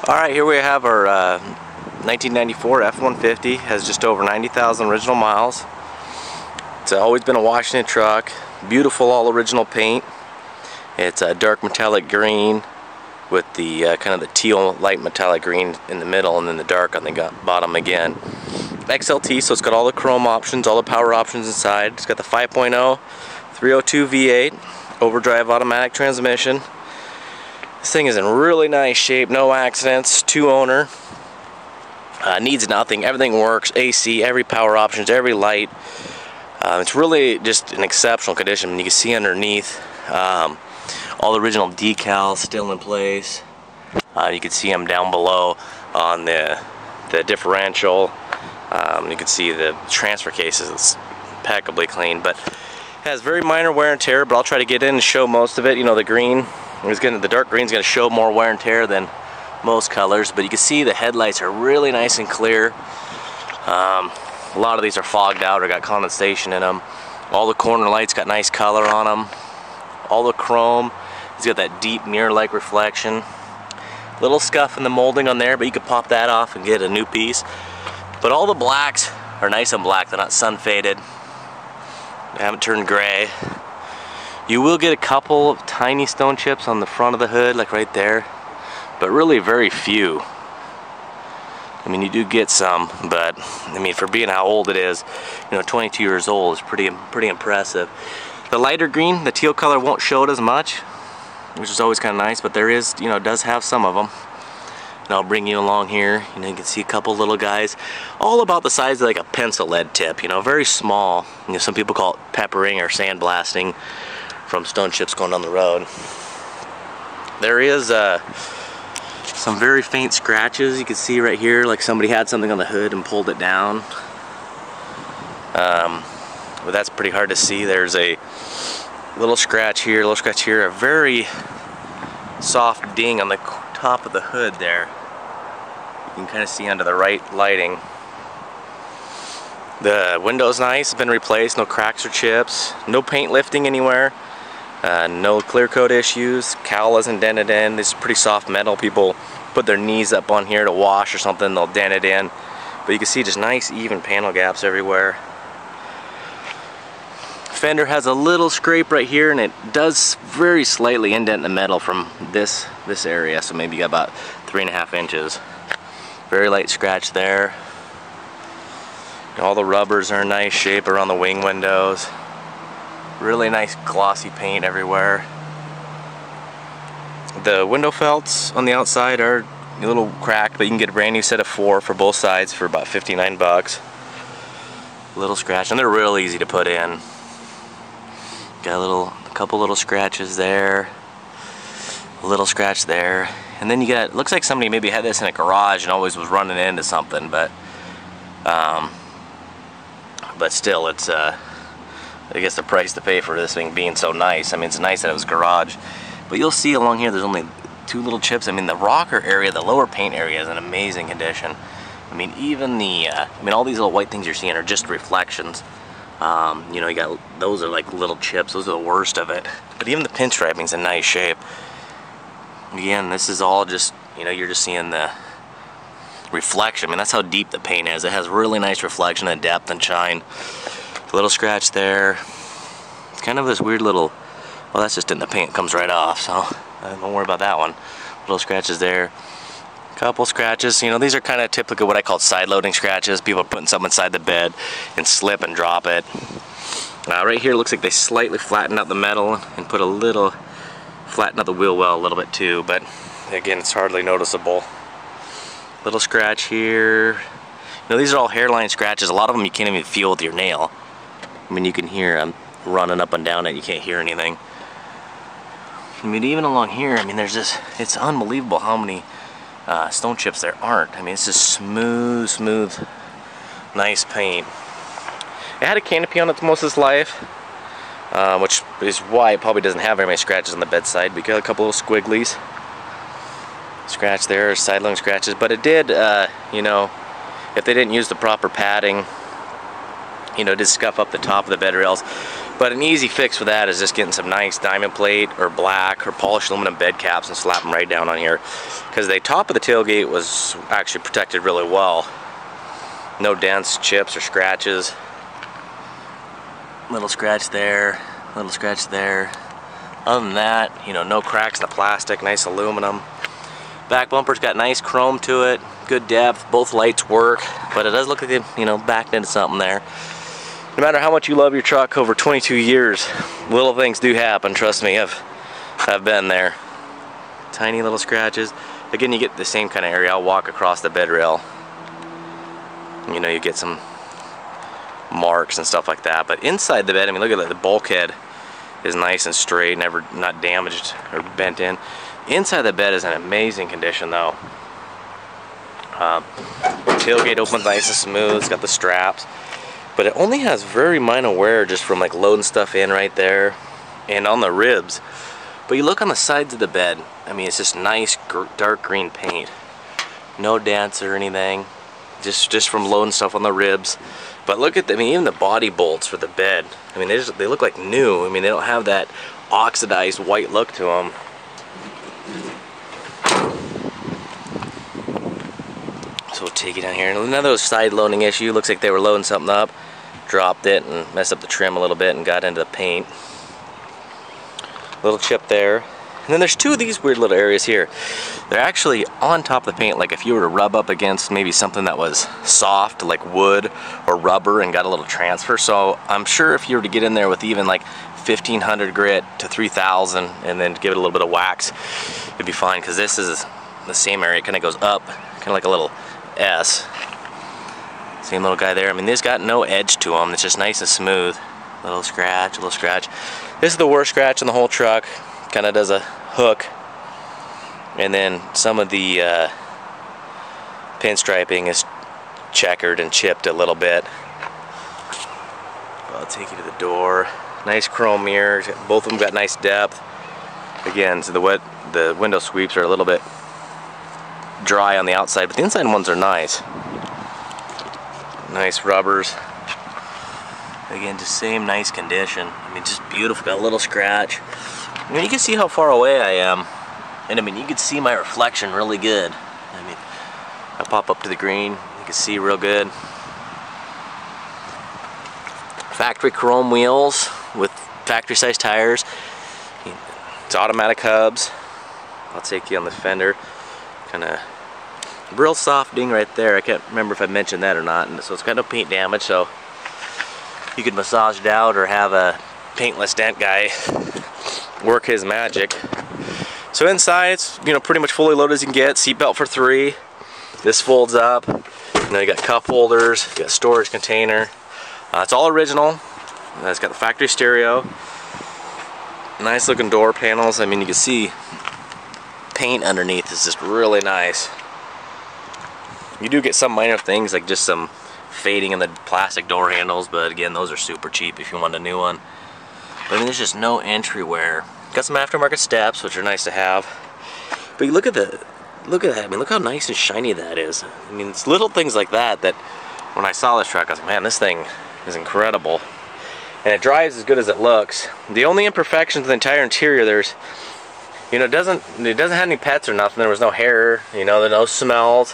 Alright, here we have our 1994 F-150. Has just over 90,000 original miles. It's always been a Washington truck. Beautiful all original paint. It's a dark metallic green with the kind of the teal light metallic green in the middle, and then the dark on the bottom again. XLT, so it's got all the chrome options, all the power options inside. It's got the 5.0 302 V8 overdrive automatic transmission. This thing is in really nice shape, no accidents, 2-owner. Needs nothing, everything works, AC, every power options, every light. It's really just an exceptional condition. You can see underneath all the original decals still in place. You can see them down below on the differential. You can see the transfer cases, it's impeccably clean, but has very minor wear and tear, but I'll try to get in and show most of it. You know, the green is the dark green is going to show more wear and tear than most colors, but you can see the headlights are really nice and clear. A lot of these are fogged out or got condensation in them. All the corner lights got nice color on them. All the chrome, it's got that deep mirror-like reflection. Little scuff in the molding on there, but you could pop that off and get a new piece. But all the blacks are nice and black, they're not sun faded. They haven't turned gray. You will get a couple of tiny stone chips on the front of the hood, like right there, but really very few. I mean, you do get some, but I mean, for being how old it is, you know, 22 years old is pretty impressive. The lighter green, the teal color, won't show it as much, which is always kind of nice, but there is, you know, it does have some of them. And I'll bring you along here. You know, you can see a couple little guys, all about the size of like a pencil lead tip. You know, very small. You know, some people call it peppering or sandblasting from stone chips going down the road. There is some very faint scratches you can see right here, like somebody had something on the hood and pulled it down. But that's pretty hard to see. There's a little scratch here, a very soft ding on the top of the hood there. You can kind of see under the right lighting. The window's nice, it's been replaced, no cracks or chips, no paint lifting anywhere, no clear coat issues, cowl isn't dented in. This is pretty soft metal. People put their knees up on here to wash or something, they'll dent it in. But you can see just nice even panel gaps everywhere. Fender has a little scrape right here, and it does very slightly indent the metal from this area, so maybe you got about 3.5 inches. Very light scratch there. All the rubbers are in nice shape around the wing windows. Really nice glossy paint everywhere. The window felts on the outside are a little cracked, but you can get a brand new set of 4 for both sides for about 59 bucks. Little scratch, and they're real easy to put in. Got a couple little scratches there, a little scratch there, and then you got, looks like somebody maybe had this in a garage and always was running into something, but still, it's I guess the price to pay for this thing being so nice. I mean, it's nice that it was garage, but you'll see along here there's only 2 little chips. I mean, the rocker area, the lower paint area is in amazing condition. I mean, even the all these little white things you're seeing are just reflections. You know, you got, those are like little chips, those are the worst of it. But even the pinstriping's in nice shape. Again, this is all just, you know, you're just seeing the reflection. I mean, that's how deep the paint is. It has really nice reflection and depth and shine. A little scratch there. It's kind of this weird little, well, that's just in the paint, it comes right off, so don't worry about that one. Little scratches there. Couple scratches. You know, these are kind of typical what I call side loading scratches. People are putting something inside the bed and slip and drop it. Right here looks like they slightly flattened out the metal and put a little, flattened out the wheel well a little bit too, but again, it's hardly noticeable. Little scratch here. You know, these are all hairline scratches. A lot of them you can't even feel with your nail. I mean, you can hear them running up and down it, you can't hear anything. I mean, even along here, I mean, there's just, it's unbelievable how many stone chips there aren't. I mean, it's just smooth, nice paint. It had a canopy on it most of its life, which is why it probably doesn't have very many scratches on the bedside. We got a couple little squigglies. Scratch there, side loading scratches, but it did, you know, if they didn't use the proper padding, you know, it did scuff up the top of the bed rails. But an easy fix for that is just getting some nice diamond plate or black or polished aluminum bed caps and slap them right down on here, because the top of the tailgate was actually protected really well. No dents, chips, or scratches. Little scratch there, little scratch there. Other than that, you know, no cracks in the plastic, nice aluminum. Back bumper's got nice chrome to it, good depth, both lights work, but it does look like it, you know, backed into something there. No matter how much you love your truck over 22 years, little things do happen, trust me, I've been there. Tiny little scratches. Again, you get the same kind of area. I'll walk across the bed rail. You know, you get some marks and stuff like that, but inside the bed, I mean, look at that, the bulkhead is nice and straight, not damaged or bent in. Inside the bed is in amazing condition though. Tailgate opens nice and smooth, it's got the straps, but it only has very minor wear just from like loading stuff in right there and on the ribs. But you look on the sides of the bed, I mean, it's just nice dark green paint, no dents or anything, just from loading stuff on the ribs. But look at, I mean, even the body bolts for the bed, I mean, they look like new. I mean, they don't have that oxidized white look to them. So we'll take it down here. And another side loading issue, looks like they were loading something up, dropped it and messed up the trim a little bit and got into the paint. Little chip there. And then there's two of these weird little areas here. They're actually on top of the paint, like if you were to rub up against maybe something that was soft, like wood or rubber, and got a little transfer. So I'm sure if you were to get in there with even like 1500 grit to 3000 and then give it a little bit of wax, it'd be fine, because this is the same area. It kind of goes up, kind of like a little S. Same little guy there. I mean, this got no edge to them. It's just nice and smooth. Little scratch, little scratch. This is the worst scratch in the whole truck. Kind of does a hook, and then some of the pinstriping is checkered and chipped a little bit. I'll take you to the door. Nice chrome mirrors. Both of them got nice depth. Again, so the window sweeps are a little bit dry on the outside, but the inside ones are nice. Nice rubbers. Again, just same nice condition. I mean, just beautiful. Got a little scratch. I mean, you can see how far away I am, and I mean, you can see my reflection really good. I mean, I pop up to the green, you can see real good. Factory chrome wheels with factory size tires. It's automatic hubs. I'll take you on the fender. Kind of real soft ding right there. I can't remember if I mentioned that or not. And so it's got no paint damage, so you could massage it out or have a paintless dent guy work his magic. So inside, it's, you know, pretty much fully loaded as you can get. Seatbelt for 3. This folds up. You know, you got cup holders, you got a storage container. It's all original. It's got the factory stereo. Nice looking door panels. I mean, you can see paint underneath is just really nice. You do get some minor things like just some fading in the plastic door handles, but again, those are super cheap if you want a new one. But I mean, there's just no entry wear. Got some aftermarket steps, which are nice to have. But you look at that. I mean, look how nice and shiny that is. I mean, it's little things like that that when I saw this truck, I was like, man, this thing is incredible. And it drives as good as it looks. The only imperfections in the entire interior, there's, you know, it doesn't have any pets or nothing. There was no hair, you know, there are no smells.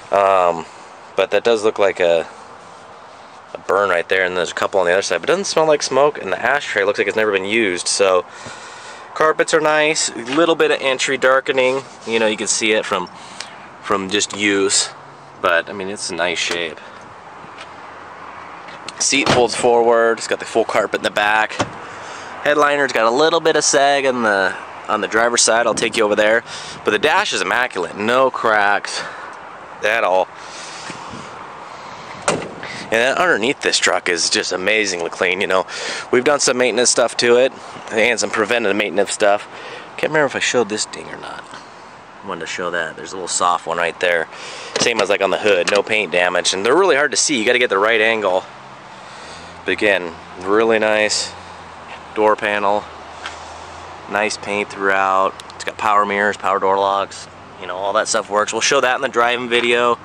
But that does look like a burn right there, and there's a couple on the other side, but it doesn't smell like smoke, and the ashtray looks like it's never been used. So carpets are nice, a little bit of entry darkening, you know, you can see it from just use, but I mean, it's a nice shape. Seat folds forward, it's got the full carpet in the back. Headliner's got a little bit of sag on the driver's side. I'll take you over there, but the dash is immaculate, no cracks at all. And underneath this truck is just amazingly clean. You know, we've done some maintenance stuff to it and some preventive maintenance stuff. Can't remember if I showed this ding or not. I wanted to show that. There's a little soft one right there. Same as like on the hood, no paint damage. And they're really hard to see. You got to get the right angle. But again, really nice door panel. Nice paint throughout. It's got power mirrors, power door locks. You know, all that stuff works. We'll show that in the driving video.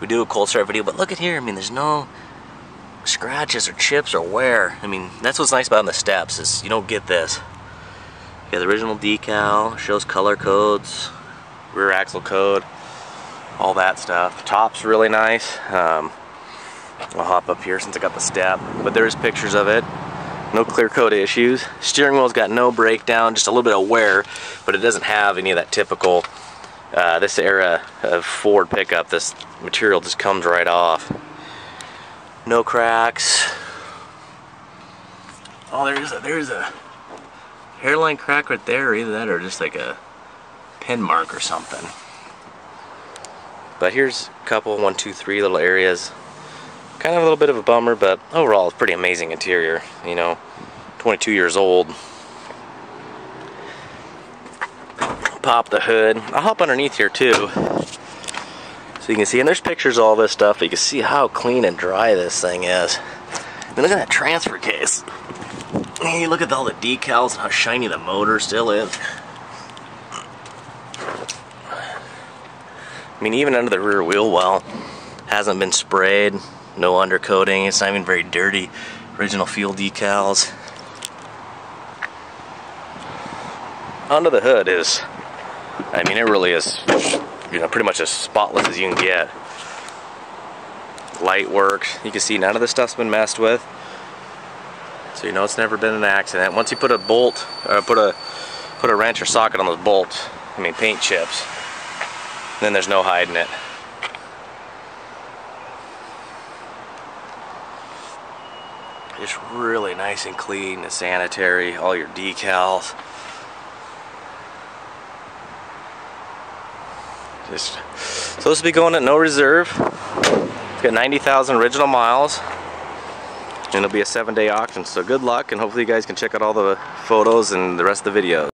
We do a cold start video, but look at here. I mean, there's no scratches or chips or wear. I mean, that's what's nice about the steps is you don't get this. You got the original decal, shows color codes, rear axle code, all that stuff. Top's really nice. I'll hop up here since I got the step, but there's pictures of it. No clear coat issues. Steering wheel's got no breakdown, just a little bit of wear, but it doesn't have any of that typical this era of Ford pickup. This material just comes right off. No cracks. Oh, there's a hairline crack right there, either that or just like a pen mark or something. But here's a couple, 1, 2, 3 little areas. Kind of a little bit of a bummer, but overall it's pretty amazing interior. You know, 22 years old. Pop the hood. I'll hop underneath here too, so you can see. And there's pictures of all this stuff. You can see how clean and dry this thing is. And look at that transfer case. Hey, look at all the decals and how shiny the motor still is. I mean, even under the rear wheel well, hasn't been sprayed. No undercoating. It's not even very dirty. Original fuel decals. Under the hood is, I mean, it really is, you know, pretty much as spotless as you can get. Light works. You can see none of this stuff's been messed with, so you know it's never been an accident. Once you put a bolt, or put a wrench or socket on those bolts, I mean paint chips, then there's no hiding it. Just really nice and clean and sanitary. All your decals. Just supposed to be going at no reserve. It's got 90,000 original miles, and it'll be a 7-day auction. So good luck, and hopefully you guys can check out all the photos and the rest of the videos.